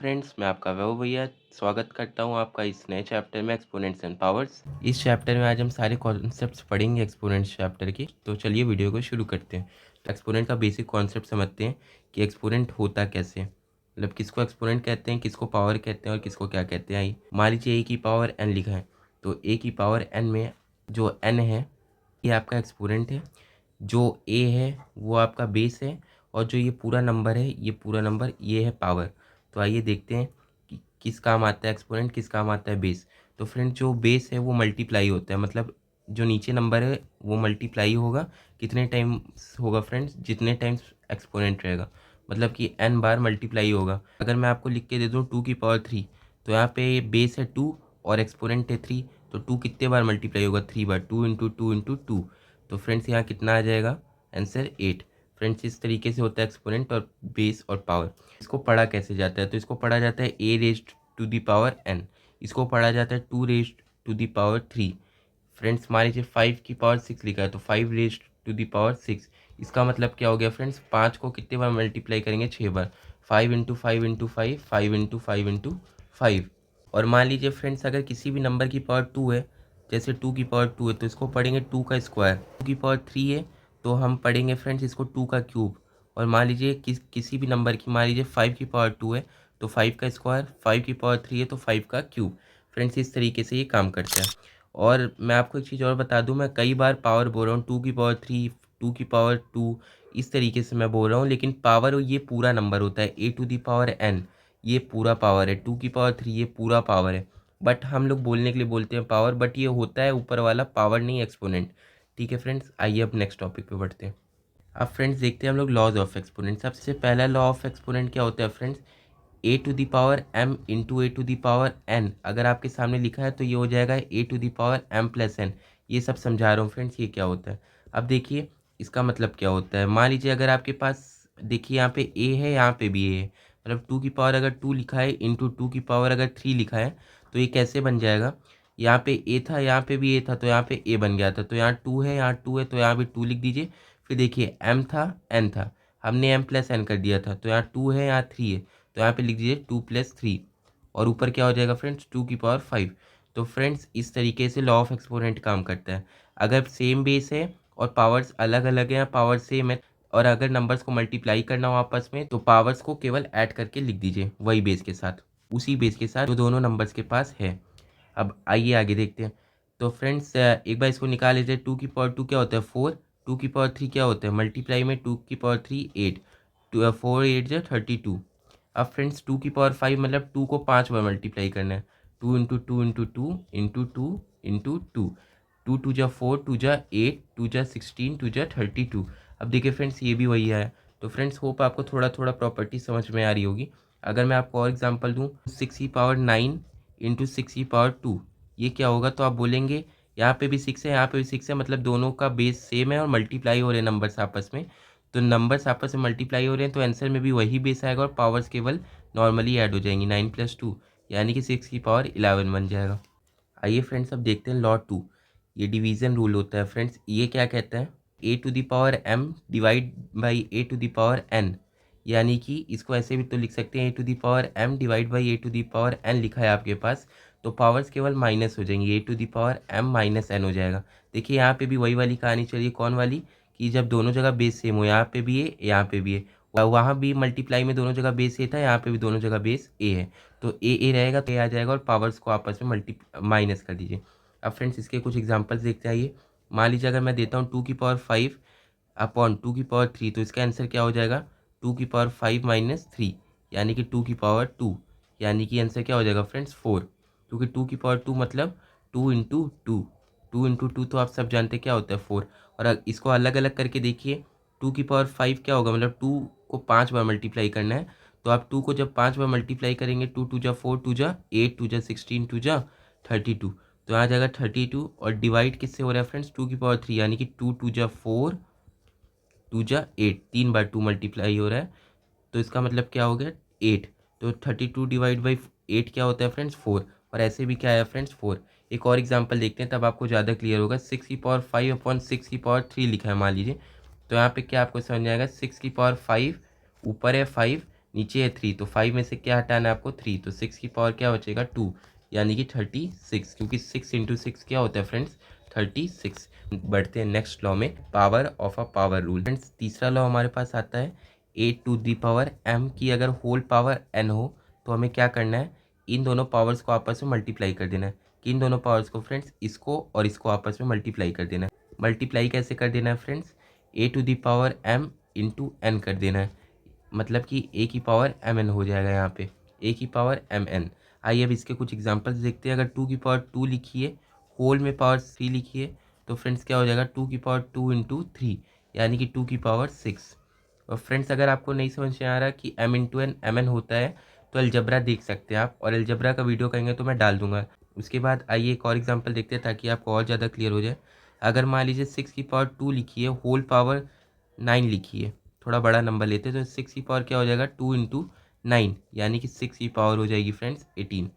Friends, मैं आपका वैभव भैया स्वागत करता हूं आपका इस नए चैप्टर में एक्सपोनेंट्स एंड पावर्स। इस चैप्टर में आज हम सारे कॉन्सेप्ट्स पढ़ेंगे एक्सपोनेंट्स चैप्टर की। तो चलिए वीडियो को शुरू करते हैं। तो एक्सपोनेंट का बेसिक कॉन्सेप्ट समझते हैं कि एक्सपोनेंट होता कैसे, मतलब किसको एक्सपोनेंट कहते हैं, किसको पावर कहते हैं और किसको क्या कहते हैं। मान लीजिए ए की पावर एन लिखा है, तो ए की पावर एन में जो एन है ये आपका एक्सपोनेंट है, जो ए है वो आपका बेस है, और जो ये पूरा नंबर है, ये पूरा नंबर ये है पावर। तो आइए देखते हैं कि किस काम आता है एक्सपोनेंट, किस काम आता है बेस। तो फ्रेंड जो बेस है वो मल्टीप्लाई होता है, मतलब जो नीचे नंबर है वो मल्टीप्लाई होगा। कितने टाइम्स होगा फ्रेंड्स? जितने टाइम्स एक्सपोनेंट रहेगा, मतलब कि n बार मल्टीप्लाई होगा। अगर मैं आपको लिख के दे दूँ 2 की पावर 3, तो यहाँ पे बेस है 2 और एक्सपोनेंट है 3, तो 2 कितने बार मल्टीप्लाई होगा? 3 बार। 2 × 2 × 2। तो फ्रेंड्स यहाँ कितना आ जाएगा? आंसर 8। फ्रेंड्स इस तरीके से होता है एक्सपोनेंट और बेस और पावर। इसको पढ़ा कैसे जाता है? तो इसको पढ़ा जाता है a raised to the power n, इसको पढ़ा जाता है 2 raised to the power 3। Friends मान लीजिए 5 की पावर 6 लिखा है, तो 5 रेज्ड टू द पावर 6। इसका मतलब क्या हो गया फ्रेंड्स? 5 को कितने बार मल्टीप्लाई करेंगे? 6 बार। 5 × 5 × 5, 5 × 5 × 5। और मान लीजिए फ्रेंड्स अगर किसी भी नंबर की पावर 2 है, जैसे 2 की पावर 2 है, तो इसको पढ़ेंगे 2 का स्क्वायर। 2 की पावर 3 है तो हम पढ़ेंगे फ्रेंड्स इसको 2 का क्यूब। और मान लीजिए किसी भी नंबर की, मान लीजिए 5 की पावर 2 है तो 5 का स्क्वायर, 5 की पावर 3 है तो 5 का क्यूब। फ्रेंड्स इस तरीके से ये काम करता है। और मैं आपको एक चीज़ और बता दूं, मैं कई बार पावर बोल रहा हूँ 2 की पावर 3, 2 की पावर 2, इस तरीके से मैं बोल रहा हूँ, लेकिन पावर ये पूरा नंबर होता है। a to the power n ये पूरा पावर है, 2 की पावर 3 ये पूरा पावर है। बट हम लोग बोलने के लिए बोलते हैं पावर, बट ये होता है ऊपर वाला पावर, नहीं एक्सपोनेंट। ठीक है फ्रेंड्स, आइए अब नेक्स्ट टॉपिक पे बढ़ते हैं। अब फ्रेंड्स देखते हैं हम लोग लॉज ऑफ एक्सपोनेंट। सबसे पहला लॉ ऑफ एक्सपोनेंट क्या होता है friends? a to the power m into a to the power n। अगर आपके सामने लिखा है तो ये हो जाएगा a to the power m+n। ये सब समझा रहा हूँ फ्रेंड्स ये क्या होता है। अब देखिए इसका मतलब क्या होता है। मान लीजिए अगर आपके पास, देखिए यहाँ पे a है, यहाँ पे भी a है, मतलब 2 की पावर अगर 2 लिखा है इंटू 2 की पावर अगर 3 लिखा है, तो ये कैसे बन जाएगा? यहाँ पे a था, यहाँ पे भी a था, तो यहाँ पे a बन गया था। तो यहाँ 2 है, यहाँ 2 है, तो यहाँ भी 2 लिख दीजिए। फिर देखिए m था, n था, हमने m+n कर दिया था, तो यहाँ 2 है, यहाँ 3 है, तो यहाँ पे लिख दीजिए 2+3। और ऊपर क्या हो जाएगा फ्रेंड्स? 2 की पावर 5। तो फ्रेंड्स इस तरीके से लॉ ऑफ एक्सपोनेंट काम करता है। अगर सेम बेस है और पावर्स अलग अलग है या पावर सेम है, और अगर नंबर्स को मल्टीप्लाई करना हो आपस में, तो पावर्स को केवल ऐड करके लिख दीजिए वही बेस के साथ, उसी बेस के साथ जो दोनों नंबर्स के पास है। अब आइए आगे देखते हैं। तो फ्रेंड्स एक बार इसको निकाल लीजिए। 2 की पावर 2 क्या होता है? 4। 2 की पावर 3 क्या होता है? मल्टीप्लाई में 2 की पावर 3 8, 4 8 जो 32। अब फ्रेंड्स 2 की पावर 5 मतलब 2 को 5 बार मल्टीप्लाई करना है। 2 × 2 × 2 × 2 × 2 2 2 जा 4, 2 जा 8, 2 जा 16, 2 जा 32। अब देखिए फ्रेंड्स ये भी वही आया। तो फ्रेंड्स होप आपको थोड़ा थोड़ा प्रॉपर्टी समझ में आ रही होगी। अगर मैं आपको और एग्जांपल दूं, 6 की पावर 9 इंटू 6 की पावर 2, ये क्या होगा? तो आप बोलेंगे यहाँ पे भी 6 है, यहाँ पे भी 6 है, मतलब दोनों का बेस सेम है और मल्टीप्लाई हो रहे हैं नंबर्स आपस में। तो नंबर्स आपस में मल्टीप्लाई हो रहे हैं तो आंसर में भी वही बेस आएगा और पावर्स केवल नॉर्मली ऐड हो जाएंगी। 9+2 यानी कि 6 की पावर 11 बन जाएगा। आइए फ्रेंड्स अब देखते हैं लॉ 2। ये डिवीज़न रूल होता है फ्रेंड्स। ये क्या कहता है? a to the power m divide by a to the power n। यानी कि इसको ऐसे भी तो लिख सकते हैं a to the power m divide by a to the power n लिखा है आपके पास, तो पावर्स केवल माइनस हो जाएंगी, a to the power m - n हो जाएगा। देखिए यहाँ पे भी वही वाली कहानी चलिए, कौन वाली? कि जब दोनों जगह बेस सेम हो, यहाँ पे भी है, यहाँ पे भी है, वहाँ भी मल्टीप्लाई में दोनों जगह बेस ए था, यहाँ पे भी दोनों जगह बेस ए है, तो ए रहेगा तो ए आ जाएगा और पावर्स को आपस में माइनस कर दीजिए। अब फ्रेंड्स इसके कुछ एग्जांपल्स देखते आइए। मान लीजिए अगर मैं देता हूँ 2 की पावर 5 अपॉन 2 की पावर 3, तो इसका आंसर क्या हो जाएगा? 2 की पावर 5 - 3 यानी कि 2 की पावर 2, यानी कि आंसर क्या हो जाएगा फ्रेंड्स? 4। क्योंकि 2 की पावर 2 मतलब 2 × 2, 2 × 2 तो आप सब जानते हैं क्या होता है? 4। और इसको अलग अलग करके देखिए, 2 की पावर 5 क्या होगा? मतलब 2 को 5 बार मल्टीप्लाई करना है, तो आप 2 को जब 5 बार मल्टीप्लाई करेंगे, 2 2 जा 4, 2 जा 8, 2 जा 16, 2 जा 32, तो आ जाएगा 32। और डिवाइड किससे हो रहा है फ्रेंड्स? 2 की पावर 3 यानी कि 2 2 जा 4, 2 जा 8, 3 बार 2 मल्टीप्लाई हो रहा है, तो इसका मतलब क्या हो गया? 8। तो 32 डिवाइड बाई 8 क्या होता है फ्रेंड्स? 4। और ऐसे भी क्या है फ्रेंड्स? 4। एक और एग्जांपल देखते हैं तब आपको ज़्यादा क्लियर होगा। 6 की पावर 5 अपॉन 6 की पावर 3 लिखा है मान लीजिए, तो यहाँ पे क्या आपको समझ में आएगा? 6 की पावर 5 ऊपर है 5, नीचे है 3, तो 5 में से क्या हटाना है आपको 3, तो 6 की पावर क्या बचेगा 2, यानी कि 36, क्योंकि 6 इंटू 6 क्या होता है फ्रेंड्स 36। बढ़ते हैं नेक्स्ट लॉ में, power of a power rule. Friends तीसरा लॉ हमारे पास आता है ए टू दी पावर एम की अगर होल पावर एन हो तो हमें क्या करना है, इन दोनों पावर्स को आपस में मल्टीप्लाई कर देना है। कि इन दोनों पावर्स को फ्रेंड्स, इसको और इसको आपस में मल्टीप्लाई कर देना है। मल्टीप्लाई कैसे कर देना है friends, A to the power M into N कर देना है, मतलब कि ए की पावर एम एन हो जाएगा यहाँ पे, ए की पावर एम एन। आइए अब इसके कुछ एग्जांपल्स देखते हैं। अगर टू की पावर टू लिखिए, होल में पावर थ्री लिखिए, तो फ्रेंड्स क्या हो जाएगा टू की पावर टू इंटू थ्री, यानी कि टू की पावर सिक्स। और फ्रेंड्स अगर आपको नहीं समझ में आ रहा कि M into N M N होता है तो अलजबरा देख सकते हैं आप, और अलजबरा का वीडियो कहेंगे तो मैं डाल दूंगा। उसके बाद आइए एक और एग्जांपल देखते हैं ताकि आपको और ज़्यादा क्लियर हो जाए। अगर मान लीजिए सिक्स की पावर टू लिखिए, होल पावर नाइन लिखिए, थोड़ा बड़ा नंबर लेते हैं, तो सिक्स की पावर क्या हो जाएगा टू इंटू नाइन, यानी कि सिक्स की पावर हो जाएगी फ्रेंड्स 18।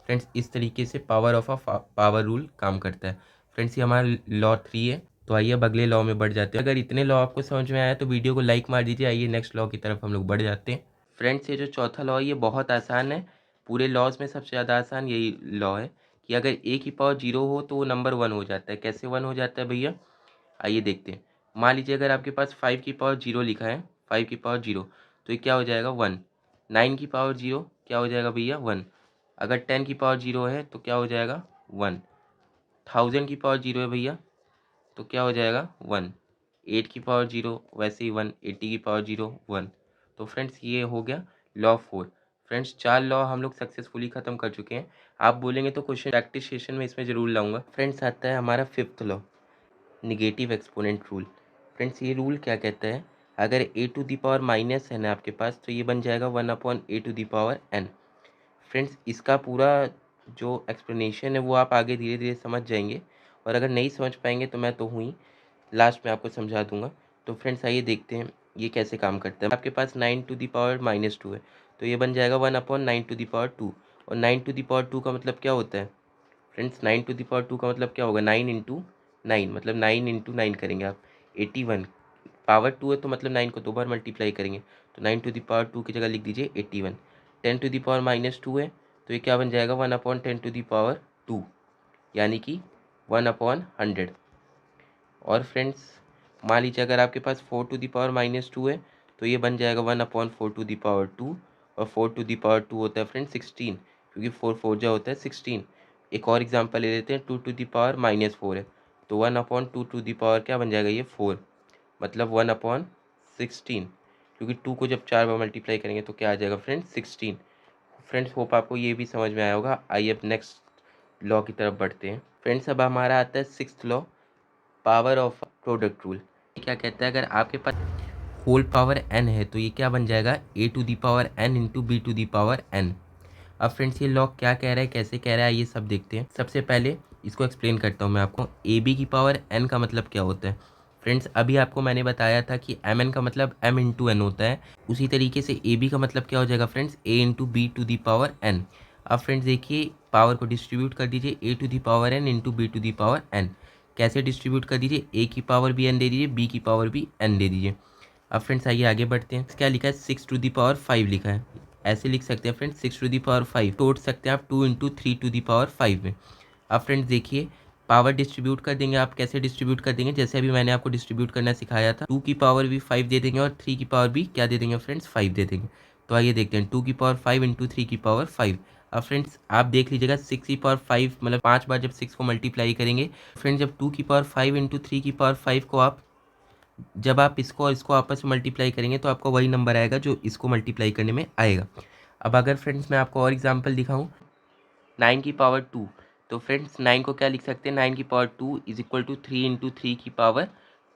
फ्रेंड्स इस तरीके से power of a power rule काम करता है। फ्रेंड्स ये हमारा लॉ 3 है। तो आइए अब अगले लॉ में बढ़ जाते हैं। अगर इतने लॉ आपको समझ में आया तो वीडियो को लाइक मार दीजिए। आइए नेक्स्ट लॉ की तरफ हम लोग बढ़ जाते हैं। फ्रेंड्स ये जो चौथा लॉ है ये बहुत आसान है, पूरे लॉज में सबसे ज़्यादा आसान यही लॉ है कि अगर ए की पावर जीरो हो तो वो नंबर वन हो जाता है। कैसे वन हो जाता है भैया, आइए देखते हैं। मान लीजिए अगर आपके पास फाइव की पावर जीरो लिखा है, फाइव की पावर जीरो, तो ये क्या हो जाएगा वन। नाइन की पावर जीरो क्या हो जाएगा भैया वन। अगर टेन की पावर जीरो है तो क्या हो जाएगा वन। थाउजेंड की पावर जीरो है भैया तो क्या हो जाएगा वन। एट की पावर जीरो वैसे ही वन, एट्टी की पावर जीरो वन। तो फ्रेंड्स ये हो गया लॉ फोर। फ्रेंड्स चार लॉ हम लोग सक्सेसफुली ख़त्म कर चुके हैं। आप बोलेंगे तो क्वेश्चन प्रैक्टिस सेशन में इसमें ज़रूर लाऊंगा। फ्रेंड्स आता है हमारा fifth law, negative exponent rule. Friends ये रूल क्या कहता है, अगर A to the power minus है ना आपके पास तो ये बन जाएगा one upon A to the power N. Friends इसका पूरा जो एक्सप्लेनेशन है वो आप आगे धीरे धीरे समझ जाएंगे, और अगर नहीं समझ पाएंगे तो मैं तो हूँ ही, लास्ट में आपको समझा दूंगा। तो फ्रेंड्स आइए देखते हैं ये कैसे काम करता है। आपके पास nine to the power minus two है तो ये बन जाएगा one upon nine to the power two. और nine to the power two का मतलब क्या होता है friends, nine to the power two का मतलब क्या होगा नाइन इंटू नाइन, मतलब नाइन इंटू नाइन करेंगे आप, 81। पावर टू है तो मतलब नाइन को दो बार मल्टीप्लाई करेंगे, तो nine to the power two की जगह लिख दीजिए 81। Ten to the power minus two है तो ये क्या बन जाएगा one upon ten to the power two, यानी कि वन अपॉन हंड्रेड। और फ्रेंड्स मान लीजिए अगर आपके पास four to the power minus two है तो ये बन जाएगा one upon four to the power two. और four to the power two होता है फ्रेंड्स 16, क्योंकि फोर फोर जा होता है 16। एक और एग्जांपल ले लेते हैं, two to the power minus four है तो one upon two to the power क्या बन जाएगा ये फोर, मतलब वन अपॉन 16, क्योंकि टू को जब चार बार मल्टीप्लाई करेंगे तो क्या आ जाएगा फ्रेंड्स 16। फ्रेंड्स होप आपको ये भी समझ में आया होगा। आइए अब नेक्स्ट लॉ की तरफ बढ़ते हैं। फ्रेंड्स अब हमारा आता है sixth law, power of product rule. क्या कहता है, अगर आपके पास होल पावर एन है तो ये क्या बन जाएगा A to the power N into B to the power N. अब फ्रेंड्स ये लॉ क्या कह रहा है, कैसे कह रहा है, ये सब देखते हैं। सबसे पहले इसको एक्सप्लेन करता हूँ मैं आपको। ए बी की पावर एन का मतलब क्या होता है फ्रेंड्स, अभी आपको मैंने बताया था कि एम एन का मतलब एम इंटू एन होता है, उसी तरीके से ए बी का मतलब क्या हो जाएगा friends A into B to the power N. अब फ्रेंड्स देखिए पावर को डिस्ट्रीब्यूट कर दीजिए A to the power N into B to the power N. कैसे डिस्ट्रीब्यूट कर दीजिए, ए की पावर भी एन दे दीजिए, बी की पावर भी एन दे दीजिए। अब फ्रेंड्स आइए आगे बढ़ते हैं। क्या लिखा है, six to the power five लिखा है, ऐसे लिख सकते हैं friends six to the power five, तोड़ सकते हैं आप two into three to the power five में। अब फ्रेंड्स देखिए पावर डिस्ट्रीब्यूट कर देंगे आप, कैसे डिस्ट्रीब्यूट कर देंगे, जैसे अभी मैंने आपको डिस्ट्रीब्यूट करना सिखाया था। टू की पावर भी फाइव दे देंगे और थ्री की पावर भी क्या दे देंगे फ्रेंड्स फाइव दे देंगे। तो आइए देखते हैं टू की पावर फाइव इंटू थ्री की पावर फाइव। अब फ्रेंड्स आप देख लीजिएगा सिक्स की पावर फाइव मतलब पाँच बार जब सिक्स को मल्टीप्लाई करेंगे, फ्रेंड्स जब टू की पावर फाइव इंटू थ्री की पावर फाइव को आप जब आप इसको और इसको आपस में मल्टीप्लाई करेंगे तो आपका वही नंबर आएगा जो इसको मल्टीप्लाई करने में आएगा। अब अगर फ्रेंड्स मैं आपको और एग्जांपल दिखाऊं, नाइन की पावर टू, तो फ्रेंड्स नाइन को क्या लिख सकते हैं, नाइन की power two is equal to three into three की पावर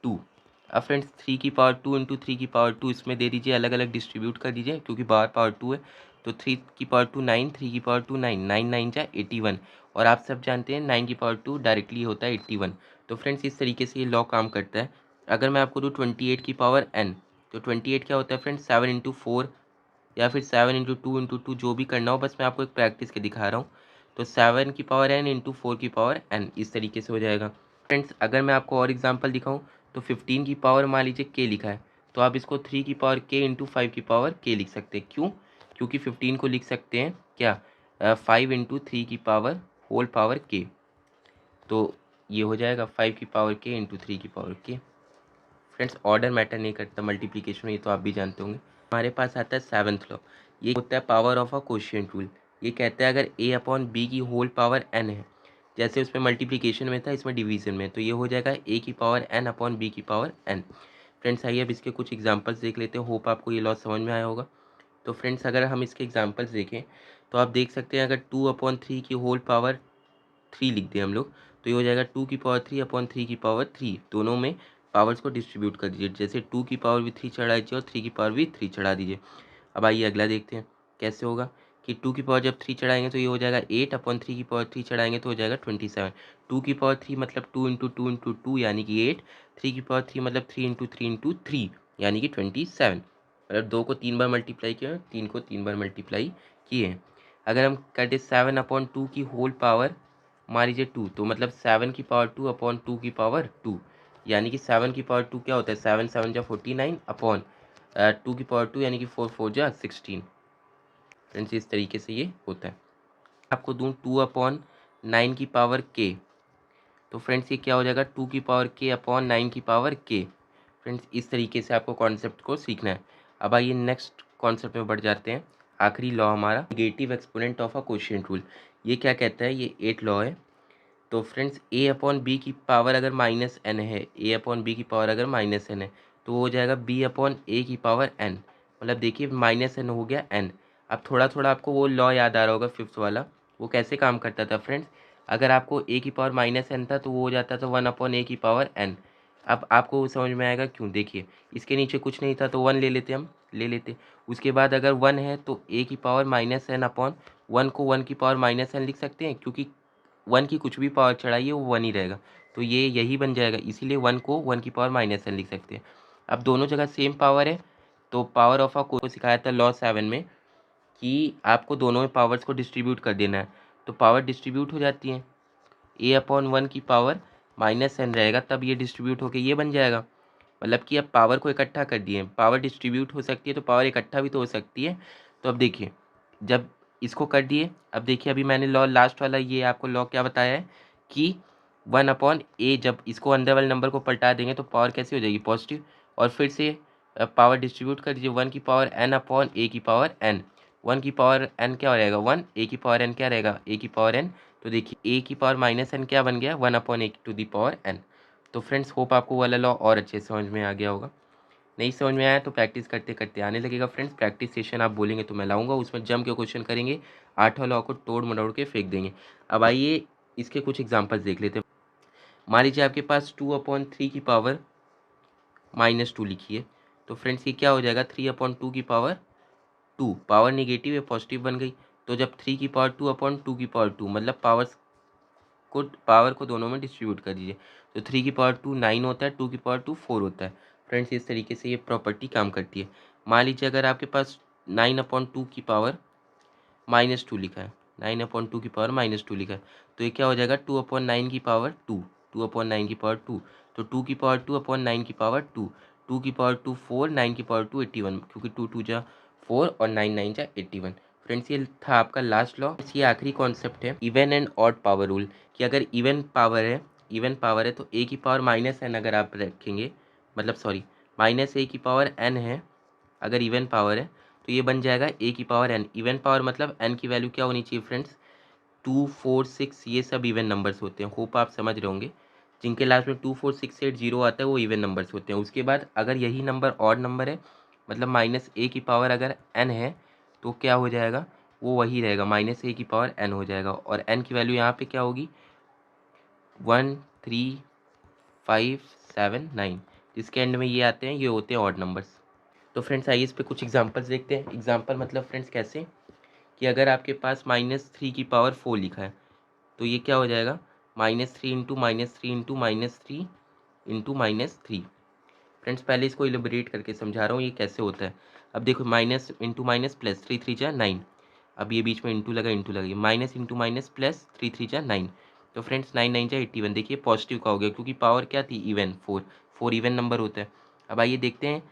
टू। अब फ्रेंड्स थ्री की पावर टू इंटू थ्री की पावर टू इसमें दे दीजिए, अलग अलग डिस्ट्रीब्यूट कर दीजिए क्योंकि बाहर पावर टू है। तो थ्री की पावर टू नाइन, थ्री की power two nine, nine nine जा 81। और आप सब जानते हैं नाइन की पावर टू डायरेक्टली होता है 81। तो फ्रेंड्स इस तरीके से ये लॉ काम करता है। अगर मैं आपको दूँ 28 की पावर एन, तो 28 क्या होता है फ्रेंड्स सेवन इंटू फोर, या फिर सेवन इंटू टू जो भी करना हो, बस मैं आपको एक प्रैक्टिस के दिखा रहा हूँ। तो सेवन की पावर एन इंटू फोर की पावर एन इस तरीके से हो जाएगा। फ्रेंड्स अगर मैं आपको और एग्जांपल दिखाऊं तो 15 की पावर मान लीजिए के लिखा है, तो आप इसको 3 की पावर k इंटू 5 की पावर k लिख सकते हैं। क्यों? क्योंकि 15 को लिख सकते हैं क्या 5 इंटू 3 की पावर होल पावर k। तो ये हो जाएगा 5 की पावर k इंटू 3 की power k। Friends order matter नहीं करता मल्टीप्लिकेशन में, ये तो आप भी जानते होंगे। हमारे पास आता है 7th लॉ। ये होता है power of a quotient rule. ये कहता है अगर a अपॉन बी की होल पावर n है, जैसे उसमें मल्टीप्लिकेशन में था इसमें डिवीजन में, तो ये हो जाएगा a की पावर n अपॉन बी की पावर n। फ्रेंड्स आइए अब इसके कुछ एग्जांपल्स देख लेते हैं। होप आपको ये लॉ समझ में आया होगा। तो फ्रेंड्स अगर हम इसके एग्जांपल्स देखें तो आप देख सकते हैं अगर 2/3 की होल पावर 3 लिख दें हम लोग, तो ये हो जाएगा 2 की पावर 3/3 की पावर 3। दोनों में पावर्स को डिस्ट्रीब्यूट कर दीजिए, जैसे 2 की पावर भी 3 चढ़ा दीजिए और 3 की पावर भी 3 चढ़ा दीजिए। अब आइए अगला देखते हैं कैसे होगा कि 2 की पावर जब 3 चढ़ाएंगे तो ये हो जाएगा 8/3 की पावर 3 चढ़ाएंगे तो हो जाएगा 27। 2 की पावर 3 मतलब 2 इंटू 2 इंटू 2 यानी कि 8। 3 की पावर 3 मतलब 3 इंटू 3 इंटू 3 यानी कि 27। मतलब 2 को 3 बार मल्टीप्लाई किया, 3 को 3 बार मल्टीप्लाई किए। अगर हम कर दे 7/2 की होल पावर मान लीजिए 2, तो मतलब 7 की पावर 2/2 की पावर 2, यानी कि 7 की पावर 2 क्या होता है, 7 7 जा 49 अपॉन 2 की पावर 2 यानी कि 4 4 जा 16। फ्रेंड्स इस तरीके से ये होता है। आपको दूं 2/9 की पावर k, तो फ्रेंड्स ये क्या हो जाएगा 2 की पावर k अपॉन 9 की पावर k। फ्रेंड्स इस तरीके से आपको कॉन्सेप्ट को सीखना है। अब आइए नेक्स्ट कॉन्सेप्ट में बढ़ जाते हैं। आखिरी लॉ हमारा negative exponent of a quotient rule. ये क्या कहता है, ये 8 लॉ है। तो फ्रेंड्स a अपॉन बी की पावर अगर -n है, a अपॉन बी की पावर अगर -n है, तो वो हो जाएगा b अपॉन a की पावर n। मतलब देखिए -n हो गया n। अब थोड़ा थोड़ा आपको वो लॉ याद आ रहा होगा 5th वाला। वो कैसे काम करता था फ्रेंड्स, अगर आपको a की पावर -n था तो वो हो जाता था 1 अपॉन a की पावर n। अब आपको वो समझ में आएगा क्यों। देखिए इसके नीचे कुछ नहीं था तो 1 ले लेते, हम ले लेते। उसके बाद अगर 1 है तो a की पावर -n अपॉन 1 को 1 की पावर -n लिख सकते हैं, क्योंकि 1 की कुछ भी पावर चढ़ाइए वो 1 ही रहेगा। तो ये यही बन जाएगा, इसीलिए 1 को 1 की पावर -n लिख सकते हैं। अब दोनों जगह सेम पावर है, तो पावर ऑफ को सिखाया था लॉ 7 में कि आपको दोनों में पावर्स को डिस्ट्रीब्यूट कर देना है। तो पावर डिस्ट्रीब्यूट हो जाती है, a अपॉन 1 की पावर -n रहेगा, तब ये डिस्ट्रीब्यूट होकर ये बन जाएगा। मतलब कि अब पावर को इकट्ठा कर दिए। पावर डिस्ट्रीब्यूट हो सकती है तो पावर इकट्ठा भी तो हो सकती है। तो अब देखिए जब इसको कर दिए, अब देखिए अभी मैंने लॉ लास्ट वाला ये आपको लॉ क्या बताया है कि 1/a, जब इसको अंदर वाले नंबर को पलटा देंगे तो पावर कैसी हो जाएगी, पॉजिटिव। और फिर से पावर डिस्ट्रीब्यूट कर दीजिए, 1 की पावर n अपॉन a की पावर n। 1 की पावर n क्या हो जाएगा 1, a की पावर n क्या रहेगा a की पावर n। तो देखिए a की पावर -n क्या बन गया 1 upon a to the power n। तो फ्रेंड्स होप आपको वाला लॉ और अच्छे से समझ में आ गया होगा। नहीं समझ में आया तो प्रैक्टिस करते करते आने लगेगा। फ्रेंड्स प्रैक्टिस सेशन आप बोलेंगे तो मैं लाऊंगा, उसमें जम के क्वेश्चन करेंगे, 8 लॉ को तोड़ मरोड़ के फेंक देंगे। अब आइए इसके कुछ एग्जांपल्स देख लेते हैं। मान लीजिए आपके पास 2/3 की पावर -2 लिखी है, तो फ्रेंड्स ये क्या हो जाएगा 3/2 की पावर 2। पावर निगेटिव है पॉजिटिव बन गई, तो जब 3 की पावर 2/2 की पावर 2 मतलब पावर को दोनों में डिस्ट्रीब्यूट कर दीजिए। तो 3 की पावर 2 9 होता है, 2 की पावर 2 4 होता है। फ्रेंड्स इस तरीके से ये प्रॉपर्टी काम करती है। मान लीजिए अगर आपके पास 9/2 की पावर -2 लिखा है, 9/2 की पावर -2 लिखा है, तो ये क्या हो जाएगा 2/9 की पावर 2, 2/9 की पावर 2। तो 2 की पावर 2/9 की पावर 2, 2 की पावर 2 4, 9 की पावर 2 81, क्योंकि 2 2 जा 4 और 9 9 जा 81। फ्रेंड्स ये था आपका लास्ट लॉ। ये आखिरी कॉन्सेप्ट है even and odd power rule, कि अगर इवन पावर है तो a की पावर -n अगर आप रखेंगे, मतलब सॉरी -a की पावर n है, अगर इवन पावर है तो ये बन जाएगा a की पावर n। इवन पावर मतलब n की वैल्यू क्या होनी चाहिए फ्रेंड्स 2 4 6, ये सब इवन नंबर्स होते हैं। होप आप समझ रहे होंगे, जिनके लास्ट में 2 4 6 8 0 आता है वो इवन नंबर्स होते हैं। उसके बाद अगर यही नंबर ऑड नंबर है, मतलब -a की पावर अगर n है, तो क्या हो जाएगा वो वही रहेगा, -a की पावर n हो जाएगा। और n की वैल्यू यहाँ पे क्या होगी 1 3 5 7 9, जिसके एंड में ये आते हैं, ये होते हैं ऑड नंबर्स। तो फ्रेंड्स आइए इस पे कुछ एग्जांपल्स देखते हैं। एग्जांपल मतलब फ्रेंड्स कैसे, कि अगर आपके पास -3 की पावर 4 लिखा है, तो ये क्या हो जाएगा -3 इंटू -3 इंटू -3 इंटू -3। फ्रेंड्स पहले इसको इलेबोरेट करके समझा रहा हूँ ये कैसे होता है। अब देखो माइनस इंटू माइनस प्लस 3 3 जा 9। अब ये बीच में इंटू लगा माइनस इंटू माइनस प्लस 3 3 जा 9। तो फ्रेंड्स 9 9 जा 81। देखिए पॉजिटिव का हो गया क्योंकि पावर क्या थी इवन 4, 4 इवन नंबर होता है। अब आइए देखते हैं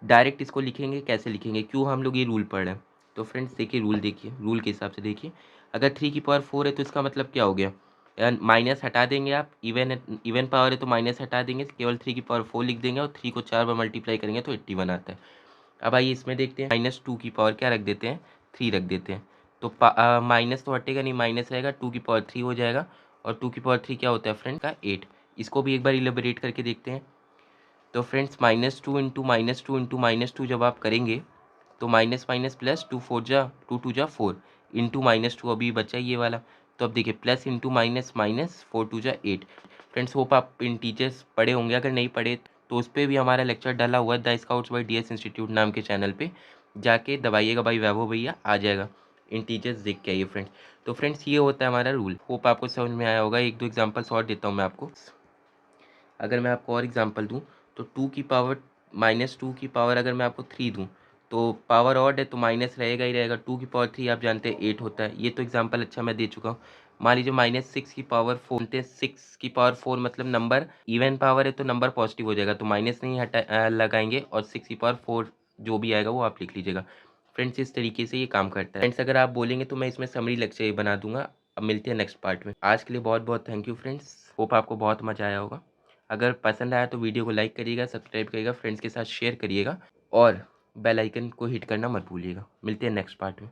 डायरेक्ट इसको लिखेंगे, कैसे लिखेंगे, क्यों हम लोग ये रूल पढ़ रहे हैं। तो फ्रेंड्स देखिए रूल, देखिए रूल के हिसाब से देखिए, अगर 3 की पावर 4 है तो इसका मतलब क्या हो गया, माइनस हटा देंगे आप, इवन पावर है तो माइनस हटा देंगे, केवल 3 की पावर 4 लिख देंगे और 3 को 4 बार मल्टीप्लाई करेंगे तो 81 आता है। अब आइए इसमें देखते हैं, -2 की पावर क्या रख देते हैं, 3 रख देते हैं। तो माइनस तो हटेगा नहीं, माइनस रहेगा, 2 की पावर 3 हो जाएगा, और 2 की पावर 3 क्या होता है फ्रेंड का 8। इसको भी एक बार इलेबोरेट करके देखते हैं। तो फ्रेंड्स -2 जब आप करेंगे तो माइनस माइनस प्लस, 2 4 जा 4 इंटू -2 अभी बचा ये वाला। तो अब देखिए प्लस इंटू माइनस माइनस, 4 2 जा 8। फ्रेंड्स होप आप इन टीचर्स पढ़े होंगे, अगर नहीं पढ़े तो उस पर भी हमारा लेक्चर डाला हुआ है the scouts by DS institute नाम के चैनल पे, जाके दबाइएगा भाई वैभव भैया, आ जाएगा इन टीचर्स, देख के आइए फ्रेंड्स। तो फ्रेंड्स ये होता है हमारा रूल, होप आपको समझ में आया होगा। एक दो एग्जाम्पल्स और देता हूँ मैं आपको। अगर मैं आपको और एग्जांपल दूँ तो 2 की पावर अगर मैं आपको 3 दूँ तो पावर ऑड है तो माइनस रहेगा ही रहेगा। 2 की पावर 3 आप जानते हैं 8 होता है। ये तो एग्जांपल अच्छा मैं दे चुका हूँ। मान लीजिए -6 की पावर 4, जानते हैं 6 की पावर 4 मतलब नंबर इवन पावर है तो नंबर पॉजिटिव हो जाएगा, तो माइनस नहीं लगाएंगे और 6 की पावर 4 जो भी आएगा वो आप लिख लीजिएगा। फ्रेंड्स इस तरीके से ये काम करता है। फ्रेंड्स अगर आप बोलेंगे तो मैं इसमें समरी लेक्चर बना दूंगा। अब मिलते हैं नेक्स्ट पार्ट में। आज के लिए बहुत बहुत थैंक यू फ्रेंड्स, होप आपको बहुत मजा आया होगा। अगर पसंद आया तो वीडियो को लाइक करिएगा, सब्सक्राइब करिएगा, फ्रेंड्स के साथ शेयर करिएगा और बेल आइकन को हिट करना मत भूलिएगा। मिलते हैं नेक्स्ट पार्ट में।